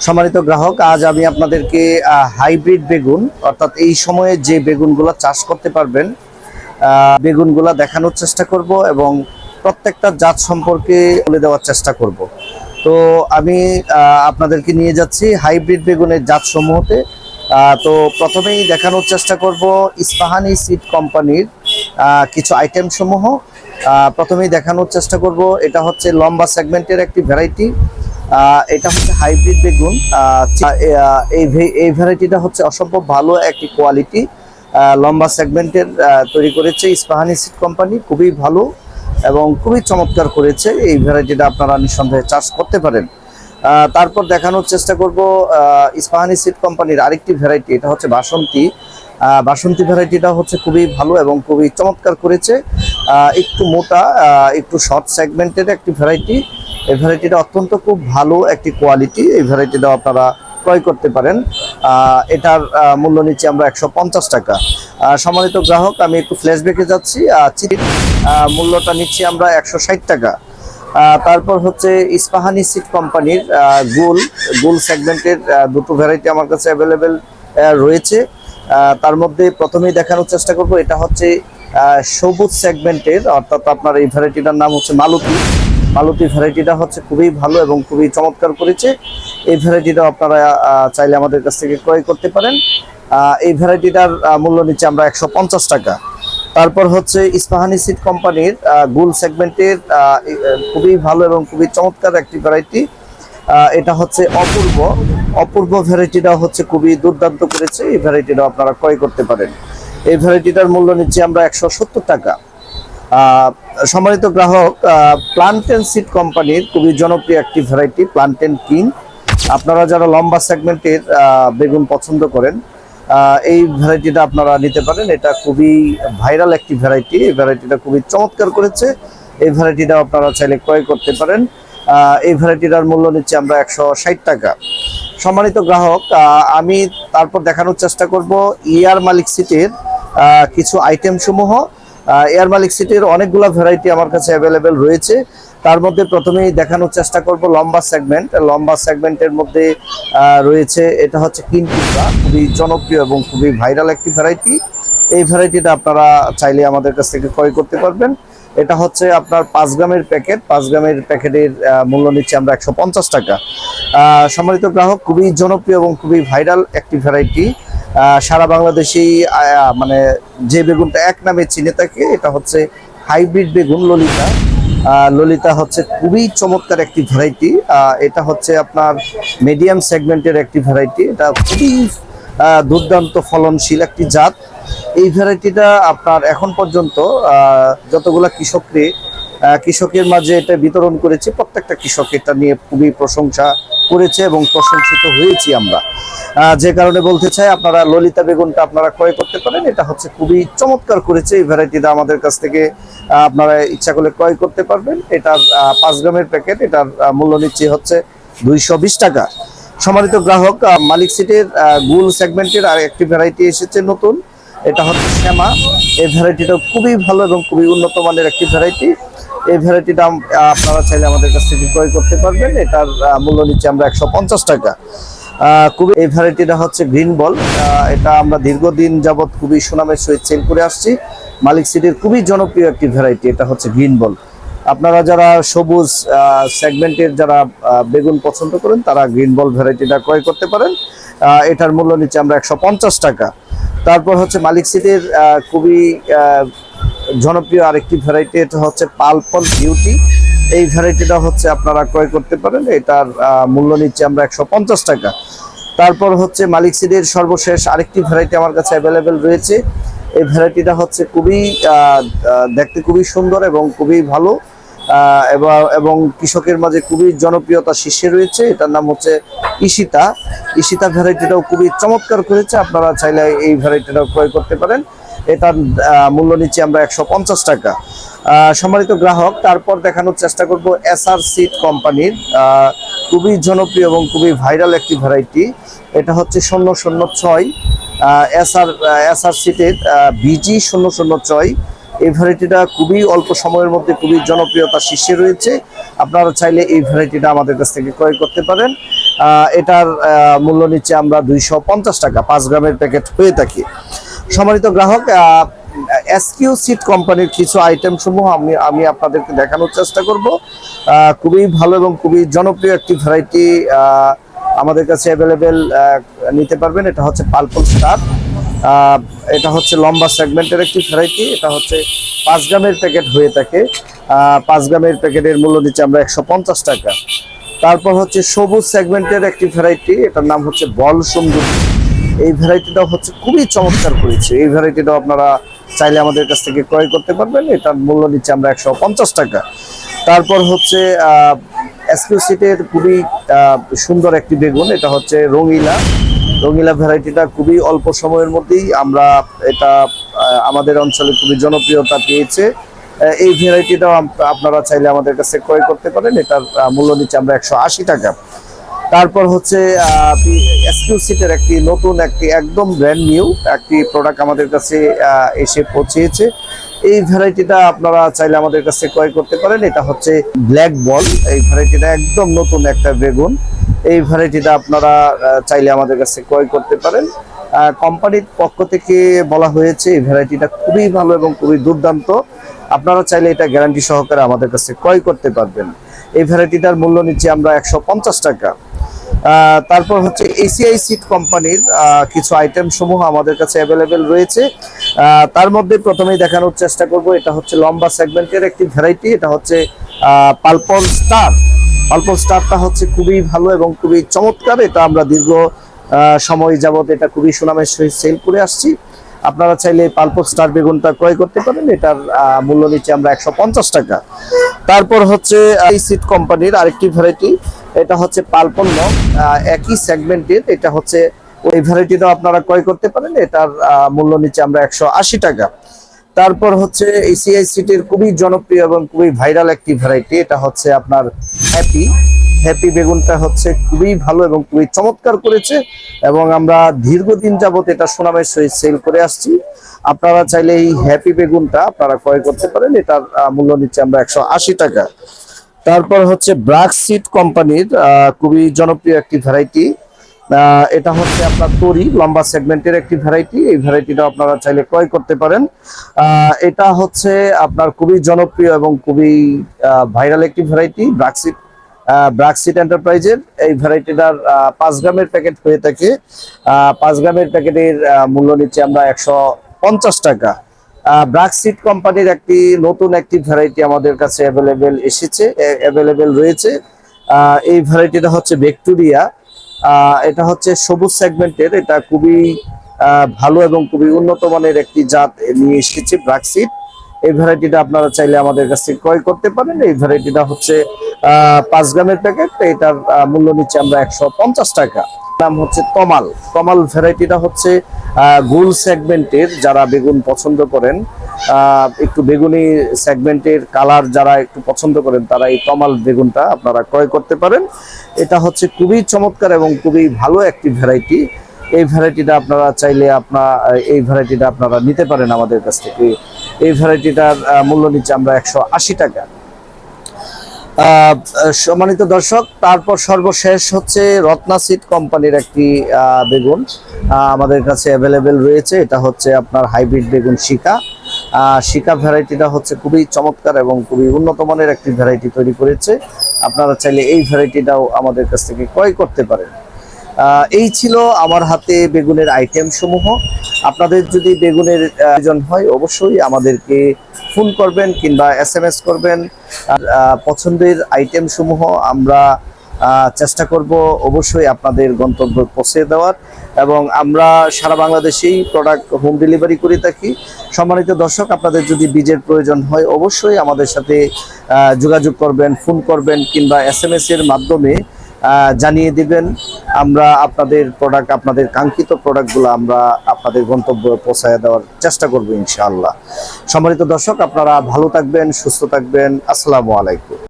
সম্মানিত গ্রাহক, আজ আমি আপনাদেরকে হাইব্রিড বেগুন অর্থাৎ এই সময়ে যে বেগুনগুলো চাষ করতে পারবেন বেগুনগুলো দেখানোর চেষ্টা করব এবং প্রত্যেকটা জাত সম্পর্কে বলে দেওয়ার চেষ্টা করব। তো আমি আপনাদেরকে নিয়ে যাচ্ছি হাইব্রিড বেগুনের জাতসমূহতে। তো প্রথমেই দেখানোর চেষ্টা করব ইস্পাহানি সিড কোম্পানির কিছু আইটেম সমূহ। প্রথমেই দেখানোর চেষ্টা করব, এটা হচ্ছে লম্বা সেগমেন্টের একটি ভ্যারাইটি। এটা হচ্ছে হাইব্রিড বেগুন। এই ভ্যারাইটিটা হচ্ছে অসম্ভব ভালো একটি কোয়ালিটি, লম্বা সেগমেন্টের তৈরি করেছে ইস্পাহানি সিড কোম্পানি। খুবই ভালো এবং খুবই চমৎকার করেছে এই ভ্যারাইটিটা, আপনারা নিঃসন্দেহে চাষ করতে পারেন। তারপর দেখানোর চেষ্টা করব ইস্পাহানি সিড কোম্পানির আরেকটি ভ্যারাইটি, এটা হচ্ছে বাসন্তী। বাসন্তী ভ্যারাইটিটা হচ্ছে খুবই ভালো এবং খুবই চমৎকার করেছে। একটু মোটা, একটু শর্ট সেগমেন্টের একটি ভ্যারাইটি। এই ভ্যারাইটিটা অত্যন্ত খুব ভালো একটি কোয়ালিটি। এই ভ্যারাইটিটাও আপনারা ক্রয় করতে পারেন। এটার মূল্য নিচ্ছি আমরা 150 টাকা। সম্মানিত গ্রাহক, আমি একটু ফ্ল্যাশব্যাকে যাচ্ছি। চিনির মূল্যটা নিচ্ছি আমরা 160 টাকা। তারপর হচ্ছে ইস্পাহানি সিড কোম্পানির গুল সেগমেন্টের দুটো ভ্যারাইটি আমার কাছে অ্যাভেলেবেল রয়েছে। তার মধ্যে প্রথমেই দেখানোর চেষ্টা করব, এটা হচ্ছে সবুজ সেগমেন্টের, অর্থাৎ আপনার এই ভ্যারাইটিটার নাম হচ্ছে মালতী ভ্যারাইটিটা হচ্ছে খুবই ভালো এবং খুবই চমৎকার করেছে। এই ভ্যারাইটিটা আপনারা চাইলে আমাদের কাছ থেকে ক্রয় করতে পারেন। এই ভ্যারাইটিটার মূল্য নিচ্ছে আমরা 150 টাকা। তারপর হচ্ছে ইস্পাহানি সিড কোম্পানির গুল সেগমেন্টের খুবই ভালো এবং খুবই চমৎকার একটি ভ্যারাইটি। এটা হচ্ছে অপূর্ব ভ্যারাইটিটা হচ্ছে খুবই দুর্দান্ত করেছে। এই ভ্যারাইটিটা আপনারা ক্রয় করতে পারেন। এই ভ্যারাইটিটার মূল্য নিচ্ছে আমরা 170 টাকা। সম্মানিত গ্রাহক, প্লান্টেন সিড কোম্পানির খুবই জনপ্রিয় একটি ভ্যারাইটি প্লান্টেন কিং। আপনারা যারা লম্বা সেগমেন্টের বেগুন পছন্দ করেন এই ভ্যারাইটিটা আপনারা নিতে পারেন। এটা খুবই ভাইরাল একটি ভ্যারাইটি। এই ভ্যারাইটিটা খুবই চমৎকার করেছে। এই ভ্যারাইটিটা আপনারা চাইলে ক্রয় করতে পারেন। এই ভ্যারাইটিটার মূল্য নিচ্ছে আমরা 160 টাকা। সম্মানিত গ্রাহক, আমি তারপর দেখানোর চেষ্টা করব ইয়ার মালিক সিটের কিছু আইটেম সমূহ। এয়ার মালিক সিটির অনেকগুলো ভ্যারাইটি আমার কাছে অ্যাভেলেবেল রয়েছে। তার মধ্যে প্রথমেই দেখানোর চেষ্টা করব লম্বা সেগমেন্টের মধ্যে রয়েছে, এটা হচ্ছে কিনকিপা, খুবই জনপ্রিয় এবং খুবই ভাইরাল একটি ভ্যারাইটি। এই ভ্যারাইটিটা আপনারা চাইলে আমাদের কাছ থেকে ক্রয় করতে পারবেন। এটা হচ্ছে আপনার 5 গ্রামের প্যাকেট। 5 গ্রামের প্যাকেটের মূল্য নিচ্ছে আমরা 150 টাকা। সম্মানিত গ্রাহক, খুবই জনপ্রিয় এবং খুবই ভাইরাল একটি ভ্যারাইটি। সারা বাংলাদেশেই মানে যে বেগুনটা এক নামে চিনে থাকে, এটা হচ্ছে হাইব্রিড বেগুন ললিতা হচ্ছে খুবই চমৎকার একটি ভ্যারাইটি। এটা হচ্ছে আপনার মিডিয়াম সেগমেন্টের একটি ভ্যারাইটি। এটা খুবই দুর্দান্ত ফলনশীল একটি জাত। এই ভ্যারাইটিটা আপনার এখন পর্যন্ত যতগুলা কৃষকের মাঝে এটা বিতরণ করেছে, প্রত্যেকটা কৃষক এটা নিয়ে খুবই প্রশংসা করেছে এবং প্রশংসিত হয়েছি আমরা। যে কারণে বলতে চাই, আপনারা ললিতা বেগুনটা আপনারা ক্রয় করতে পারেন। এটা হচ্ছে খুবই চমৎকার করেছে। এই ভ্যারাইটিটা আমাদের কাছ থেকে আপনারা ইচ্ছা করলে ক্রয় করতে পারবেন। এটার 5 গ্রামের প্যাকেট, এটার মূল্য নিচ্ছে হচ্ছে 220 টাকা। সম্মানিত গ্রাহক, মালিক সিটের গুল সেগমেন্টের আর একটি ভ্যারাইটি এসেছে নতুন, এটা হচ্ছে শ্যামা। এই ভ্যারাইটিটা খুবই ভালো এবং খুবই উন্নত মানের একটি ভ্যারাইটি। এই ভ্যারাইটিটা আপনারা চাইলে আমাদের কাছ থেকে ক্রয় করতে পারবেন। এটার মূল্য নিচ্ছে আমরা 150 টাকা। এই ভ্যারাইটিটা হচ্ছে গ্রিন বল। এটা আমরা দীর্ঘদিন যাবৎ খুবই সুনামের সহিত সেল করে আসছি। মালিক সিটির খুবই জনপ্রিয় একটি ভ্যারাইটি, এটা হচ্ছে গ্রিন বল। আপনারা যারা সবুজ সেগমেন্টের যারা বেগুন পছন্দ করেন তারা গ্রিন বল ভ্যারাইটিটা ক্রয় করতে পারেন। এটার মূল্য নিচ্ছে আমরা 150 টাকা। তারপর হচ্ছে মালিক সিটির খুবই জনপ্রিয় আরেকটি ভ্যারাইটি, এটা হচ্ছে পালপল বিউটি। এই ভ্যারাইটিটা হচ্ছে আপনারা ক্রয় করতে পারেন। এটার মূল্য নিচ্ছে আমরা 150 টাকা। তারপর হচ্ছে মালিক সিডের সর্বশেষ আরেকটি ভ্যারাইটি আমার কাছে অ্যাভেলেবেল রয়েছে। এই ভ্যারাইটিটা হচ্ছে খুবই দেখতে খুবই সুন্দর এবং খুবই ভালো এবং কৃষকের মাঝে খুবই জনপ্রিয়তা শীর্ষে রয়েছে। এটার নাম হচ্ছে ঈশিতা ভ্যারাইটিটাও খুবই চমৎকার করেছে। আপনারা চাইলে এই ভ্যারাইটিটাও ক্রয় করতে পারেন। এটার মূল্য নিচ্ছে আমরা 150 টাকা। সম্মানিত গ্রাহক, তারপর দেখানোর চেষ্টা করব এসআর সিড কোম্পানির খুবই জনপ্রিয় এবং খুবই ভাইরাল একটি ভ্যারাইটি। এটা হচ্ছে 006 এসআর সিডের বিজি 006। এই ভ্যারাইটিটা খুবই অল্প সময়ের মধ্যে খুবই জনপ্রিয়তা শীর্ষে রয়েছে। আপনারা চাইলে এই ভ্যারাইটিটা আমাদের কাছ থেকে ক্রয় করতে পারেন। এটার মূল্য নিচ্ছে আমরা 250 টাকা, 5 গ্রামের প্যাকেট হয়ে থাকে। সম্মানিত গ্রাহক, এসকিউ সিড কোম্পানির কিছু আইটেম সমূহ আমি আপনাদেরকে দেখানোর চেষ্টা করব। খুবই ভালো এবং খুবই জনপ্রিয় একটি ভ্যারাইটি আমাদের কাছে অ্যাভেলেবেল নিতে পারবেন। এটা হচ্ছে পার্পল স্টার। এটা হচ্ছে লম্বা সেগমেন্টের একটি ভ্যারাইটি। এটা হচ্ছে 5 গ্রামের প্যাকেট হয়ে থাকে। 5 গ্রামের প্যাকেটের মূল্য নিচ্ছে আমরা 150 টাকা। তারপর হচ্ছে সবুজ সেগমেন্টের একটি ভ্যারাইটি, এটার নাম হচ্ছে বল সুন্দর। এই ভ্যারাইটিটাও হচ্ছে খুবই চমৎকার করেছে। এই ভ্যারাইটিটাও আপনারা চাইলে আমাদের কাছ থেকে ক্রয় করতে পারবেন। এটার মূল্য নিচ্ছে আমরা 150 টাকা। তারপর হচ্ছে এক্সক্লুসিভের খুবই সুন্দর একটি বেগুন, এটা হচ্ছে রঙিলা। রঙিলা ভ্যারাইটিটা খুবই অল্প সময়ের মধ্যেই আমরা এটা আমাদের অঞ্চলে খুবই জনপ্রিয়তা পেয়েছে। এই ভ্যারাইটিটাও আপনারা চাইলে আমাদের কাছে ক্রয় করতে পারেন। এটার মূল্য নিচ্ছে আমরা 180 টাকা। তারপর হচ্ছে এক্সক্লুসিভের একটি নতুন একটি একদম ব্র্যান্ড নিউ একটি প্রোডাক্ট আমাদের কাছে এসে পৌঁছেছে। এই ভ্যারাইটিটা আপনারা চাইলে আমাদের কাছে ক্রয় করতে পারেন। এটা হচ্ছে ব্ল্যাক বল। এই ভ্যারাইটিটা একদম নতুন একটা বেগুন। এই ভ্যারাইটিটা আপনারা চাইলে আমাদের কাছে ক্রয় করতে পারেন। কোম্পানির পক্ষ থেকে বলা হয়েছে এই ভ্যারাইটিটা খুবই ভালো এবং খুবই দুর্দান্ত। আপনারা চাইলে এটা গ্যারান্টি সহকারে আমাদের কাছে ক্রয় করতে পারবেন। এই ভ্যারাইটিটার মূল্য নিচ্ছে আমরা 150 টাকা। তারপর হচ্ছে এসিআই সিড কোম্পানির কিছু আইটেম সমূহ আমাদের কাছে অ্যাভেলেবেল রয়েছে। তার মধ্যে প্রথমেই দেখানোর চেষ্টা করব, এটা হচ্ছে লম্বা সেগমেন্টের একটি ভ্যারাইটি। এটা হচ্ছে পার্পল স্টার। পার্পল স্টারটা হচ্ছে খুবই ভালো এবং খুবই চমৎকার। এটা আমরা দীর্ঘ সময় যাবত এটা খুবই সুনামের সহিত সেল করে আসছি। আপনারা চাইলে পার্পল স্টার বেগুনটা ক্রয় করতে পারেন। এটার মূল্য নিচ্ছে আমরা 150 টাকা। তারপর হচ্ছে এই সিড কোম্পানির আরেকটি ভ্যারাইটি, এটা হচ্ছে পার্পল লং, একই সেগমেন্টের। এটা হচ্ছে ওই ভ্যারাইটিটাও আপনারা ক্রয় করতে পারেন। এটার মূল্য নিচ্ছে আমরা 180 টাকা। তারপর হচ্ছে এসিআই সিটের খুবই জনপ্রিয় এবং খুবই ভাইরাল একটি ভ্যারাইটি, এটা হচ্ছে আপনার হ্যাপি। হ্যাপি বেগুনটা হচ্ছে খুবই ভালো এবং খুবই চমৎকার করেছে এবং আমরা দীর্ঘদিন যাবত এটা সুনামের সহিত সেল করে আসছি। আপনারা চাইলে এই হ্যাপি বেগুনটা আপনারা ক্রয় করতে পারেন। এটার মূল্য নিচ্ছে আমরা 180 টাকা। তারপর হচ্ছে ব্রাক সিড কোম্পানির খুবই জনপ্রিয় একটি ভ্যারাইটি, এটা হচ্ছে আপনার তরি লম্বা সেগমেন্টের একটি ভ্যারাইটি। এই ভ্যারাইটিটা আপনারা চাইলে ক্রয় করতে পারেন। এটা হচ্ছে আপনার খুবই জনপ্রিয় এবং খুবই ভাইরাল একটি ভ্যারাইটি, ব্রাকসিট এন্টারপ্রাইজের। এই ভ্যারাইটিটার 5 গ্রামের প্যাকেট হয়ে থাকে। 5 গ্রামের প্যাকেটের মূল্য নিচ্ছে আমরা 150 টাকা। ব্রাকসিট কোম্পানির একটি নতুন একটি ভ্যারাইটি আমাদের কাছে অ্যাভেলেবেল রয়েছে। এই ভ্যারাইটিটা হচ্ছে ভিক্টোরিয়া। এটা হচ্ছে সবুজ সেগমেন্টের। এটা খুবই ভালো এবং খুবই উন্নত মানের একটি জাত নিয়ে এসেছে ব্রাকসিট। এই ভ্যারাইটিটা আপনারা চাইলে আমাদের কাছে ক্রয় করতে পারেন। এই ভ্যারাইটিটা হচ্ছে 5 গ্রামের প্যাকেট। এটার মূল্য নিচ্ছে আমরা 150 টাকা। নাম হচ্ছে তমাল। তমাল ভ্যারাইটিটা হচ্ছে গোল সেগমেন্টের। যারা বেগুন পছন্দ করেন, একটু বেগুনি সেগমেন্টের কালার যারা একটু পছন্দ করেন, তারা এই তমাল বেগুনটা আপনারা ক্রয় করতে পারেন। এটা হচ্ছে খুবই চমৎকার এবং খুবই ভালো একটি ভ্যারাইটি। এই ভ্যারাইটিটা আপনারা চাইলে এই ভ্যারাইটিটা আপনারা নিতে পারেন আমাদের কাছ থেকে। এই ভ্যারাইটিটার মূল্য নিচ্ছে আমরা 180 টাকা। সম্মানিত দর্শক, তারপর সর্বশেষ হচ্ছে রত্না সিড কোম্পানির একটি বেগুন আমাদের কাছে অ্যাভেলেবেল রয়েছে। এটা হচ্ছে আপনার হাইব্রিড বেগুন শিকা ভ্যারাইটিটা হচ্ছে খুবই চমৎকার এবং খুবই উন্নত মানের একটি ভ্যারাইটি তৈরি করেছে। আপনারা চাইলে এই ভ্যারাইটিটাও আমাদের কাছ থেকে ক্রয় করতে পারেন। এই ছিল আমার হাতে বেগুনের আইটেম সমূহ। আপনাদের যদি বেগুনের প্রয়োজন হয় অবশ্যই আমাদেরকে ফোন করবেন কিংবা SMS করবেন। পছন্দের আইটেম সমূহ আমরা চেষ্টা করব অবশ্যই আপনাদের গন্তব্যে পৌঁছে দেওয়ার, এবং আমরা সারা বাংলাদেশেই প্রোডাক্ট হোম ডেলিভারি করে থাকি। সম্মানিত দর্শক, আপনাদের যদি বীজের প্রয়োজন হয় অবশ্যই আমাদের সাথে যোগাযোগ করবেন, ফোন করবেন কিংবা SMS এর মাধ্যমে জানিয়ে দিবেন। আমরা আপনাদের কাঙ্ক্ষিত প্রোডাক্টগুলো আমরা আপনাদের গন্তব্যে পৌঁছায় দেওয়ার চেষ্টা করব ইনশাআল্লাহ। সম্মানিত দর্শক, আপনারা ভালো থাকবেন, সুস্থ থাকবেন। আসসালামু আলাইকুম।